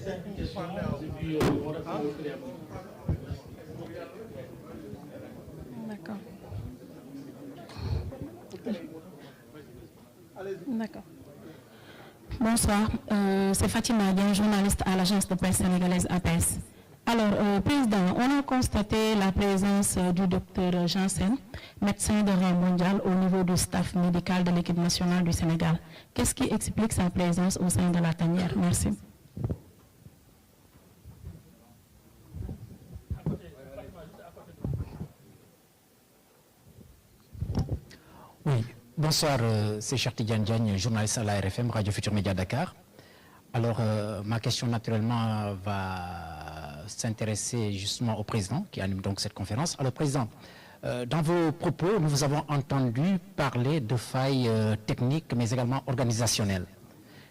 5 questions et puis on répond au fur et à mesure. D'accord. D'accord. Bonsoir, c'est Fatima Dian, journaliste à l'agence de presse sénégalaise APS. Alors, Président, on a constaté la présence du docteur Janssen, médecin de rang mondial au niveau du staff médical de l'équipe nationale du Sénégal. Qu'est-ce qui explique sa présence au sein de la tanière? Merci. Oui, bonsoir, c'est Cheikh Diagne, journaliste à la RFM, Radio Futur Média Dakar. Alors, ma question naturellement va s'intéresser justement au président qui anime donc cette conférence. Alors, président, dans vos propos, nous vous avons entendu parler de failles techniques, mais également organisationnelles.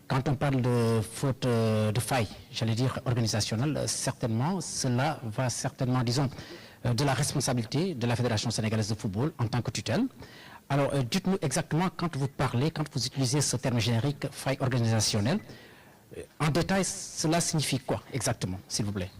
Quand on parle de faute de failles, j'allais dire organisationnelles, certainement, cela va certainement, disons, de la responsabilité de la Fédération sénégalaise de football en tant que tutelle. Alors, dites-nous exactement, quand vous parlez, quand vous utilisez ce terme générique, faille organisationnelle, en détail, cela signifie quoi exactement, s'il vous plaît?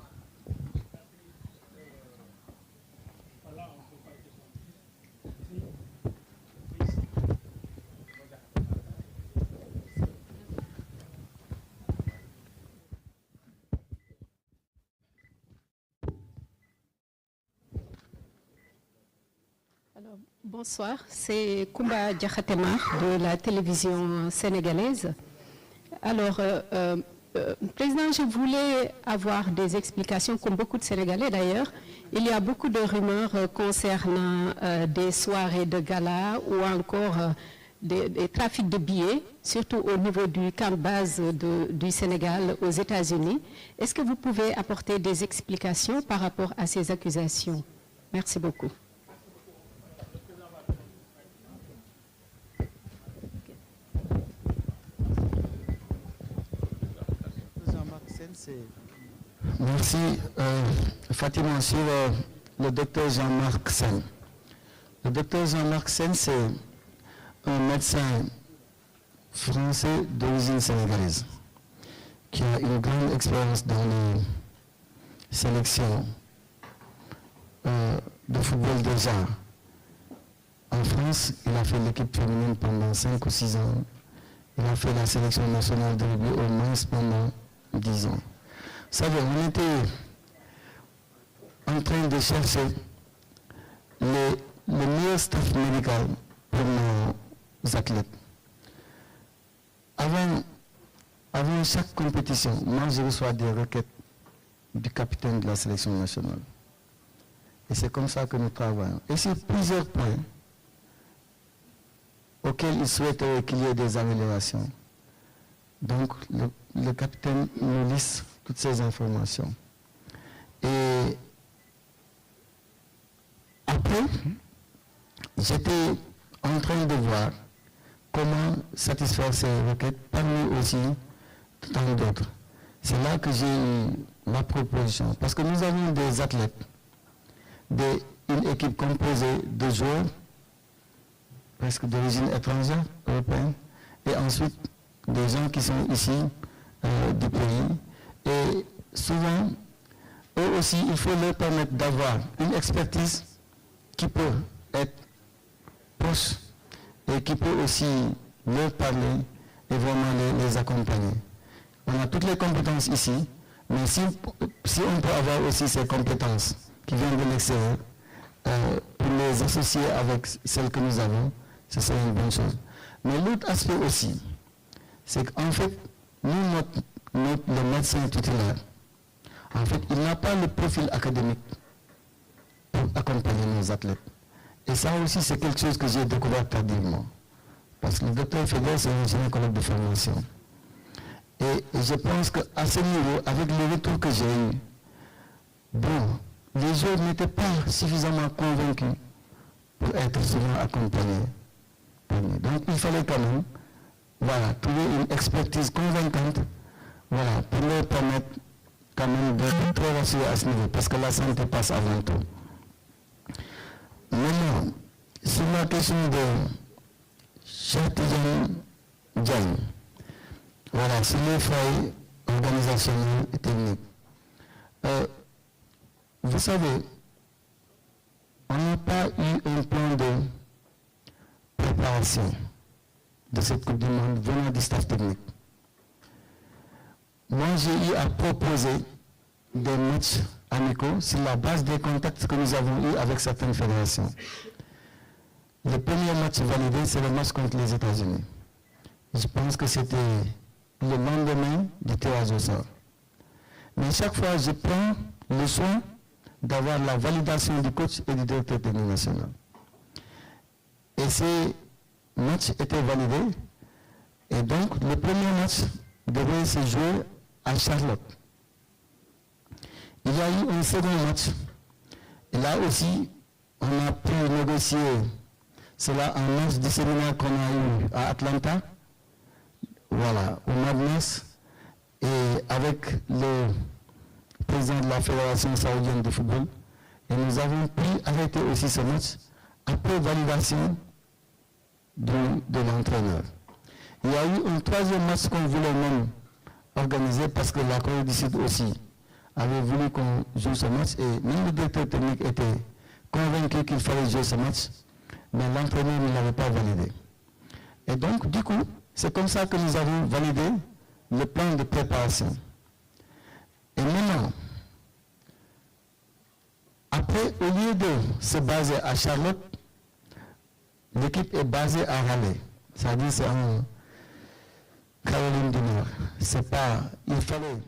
Alors, bonsoir, c'est Koumba Diakhatemar de la télévision sénégalaise. Alors, Président, je voulais avoir des explications, comme beaucoup de Sénégalais d'ailleurs. Il y a beaucoup de rumeurs concernant des soirées de gala ou encore des trafics de billets, surtout au niveau du camp de base du Sénégal aux États-Unis. Est-ce que vous pouvez apporter des explications par rapport à ces accusations? Merci beaucoup. Merci. Fatima, sur le docteur Jean-Marc Sen. Le docteur Jean-Marc Sen, c'est un médecin français d'origine sénégalaise qui a une grande expérience dans les sélections de football déjà. En France, il a fait l'équipe féminine pendant 5 ou 6 ans. Il a fait la sélection nationale de rugby au moins pendant 10 ans. Ça veut dire, on était en train de chercher le meilleur staff médical pour nos athlètes. Avant chaque compétition, moi je reçois des requêtes du capitaine de la sélection nationale. Et c'est comme ça que nous travaillons. Et sur plusieurs points auxquels il souhaiterait qu'il y ait des améliorations. Donc le capitaine nous liste toutes ces informations. Et après, j'étais en train de voir comment satisfaire ces requêtes parmi aussi tant d'autres. C'est là que j'ai eu ma proposition. Parce que nous avons des athlètes, une équipe composée de joueurs presque d'origine étrangère, européenne, et ensuite des gens qui sont ici du pays. Et souvent, eux aussi, il faut leur permettre d'avoir une expertise qui peut être proche et qui peut aussi leur parler et vraiment les accompagner. On a toutes les compétences ici, mais si on peut avoir aussi ces compétences qui viennent de l'extérieur, pour les associer avec celles que nous avons, ce serait une bonne chose. Mais l'autre aspect aussi, c'est qu'en fait, nous, le médecin titulaire, en fait, il n'a pas le profil académique pour accompagner nos athlètes. Et ça aussi, c'est quelque chose que j'ai découvert tardivement. Parce que le docteur Fedel, c'est un gynécologue de formation. Et je pense qu'à ce niveau, avec le retour que j'ai eu, bon, les joueurs n'étaient pas suffisamment convaincus pour être souvent accompagnés. Donc il fallait quand même, voilà, trouver une expertise convaincante, voilà, pour leur permettre quand même d'être très rassurés à ce niveau, parce que la santé passe avant tout. Maintenant, sur la question de Cheikh Tidiane Diagne, voilà, sur les failles organisationnelle et technique. Vous savez, on n'a pas eu un plan de préparation de cette Coupe du Monde venant du staff technique. Moi, j'ai eu à proposer des matchs amicaux sur la base des contacts que nous avons eus avec certaines fédérations. Le premier match validé, c'est le match contre les États-Unis. Je pense que c'était le lendemain du tirage au sort. Mais chaque fois, je prends le soin d'avoir la validation du coach et du directeur technique national. Et ces matchs étaient validés. Et donc, le premier match devait se jouer à Charlotte. Il y a eu un second match. Et là aussi, on a pu négocier cela en marge du séminaire qu'on a eu à Atlanta. Voilà, au mois de mars. Et avec le président de la Fédération saoudienne de football. Et nous avons pu arrêter aussi ce match après validation de l'entraîneur. Il y a eu un troisième match qu'on voulait même organiser parce que la Corée du Sud aussi avait voulu qu'on joue ce match et même le directeur technique était convaincu qu'il fallait jouer ce match, mais l'entraîneur ne l'avait pas validé. Et donc, du coup, c'est comme ça que nous avons validé le plan de préparation. Et maintenant, après, au lieu de se baser à Charlotte, l'équipe est basée à Raleigh. C'est-à-dire c'est en Caroline du Nord. C'est pas, il fallait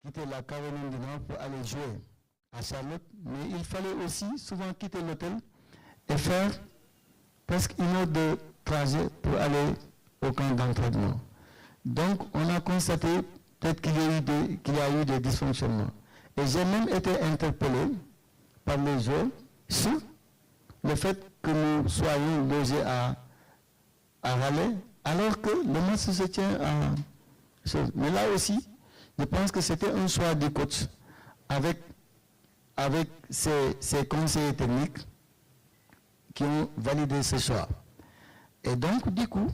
quitter la Caroline du Nord pour aller jouer à Charlotte, mais il fallait aussi souvent quitter l'hôtel et faire presque une heure de trajet pour aller au camp d'entraînement. Donc, on a constaté peut-être qu'il y a eu des dysfonctionnements. Et j'ai même été interpellé par les joueurs sur le fait que nous soyons logés à Raleigh, alors que le match se tient à... Mais là aussi, je pense que c'était un choix du coach avec ses conseillers techniques qui ont validé ce choix. Et donc, du coup,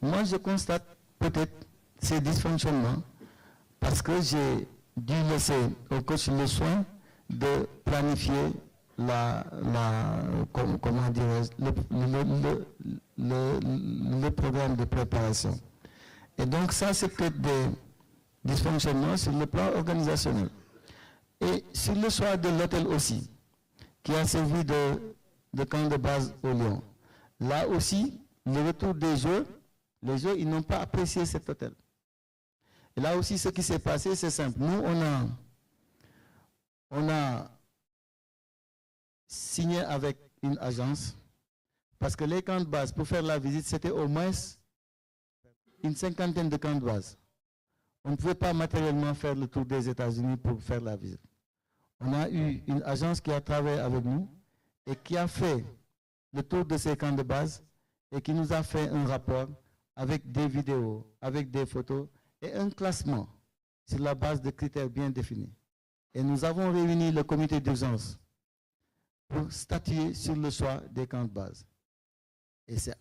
moi je constate peut-être ces dysfonctionnements parce que j'ai dû laisser au coach le soin de planifier le programme de préparation. Et donc ça, c'est peut-être des dysfonctionnements sur le plan organisationnel. Et sur le choix de l'hôtel aussi, qui a servi de camp de base au Lyon. Là aussi, le retour des joueurs, les joueurs, ils n'ont pas apprécié cet hôtel. Et là aussi, ce qui s'est passé, c'est simple. Nous, on a signé avec une agence, parce que les camps de base, pour faire la visite, c'était au moins une cinquantaine de camps de base. On ne pouvait pas matériellement faire le tour des États-Unis pour faire la visite. On a eu une agence qui a travaillé avec nous et qui a fait le tour de ces camps de base et qui nous a fait un rapport avec des vidéos, avec des photos et un classement sur la base de critères bien définis. Et nous avons réuni le comité d'urgence pour statuer sur le choix des camps de base. Et c'est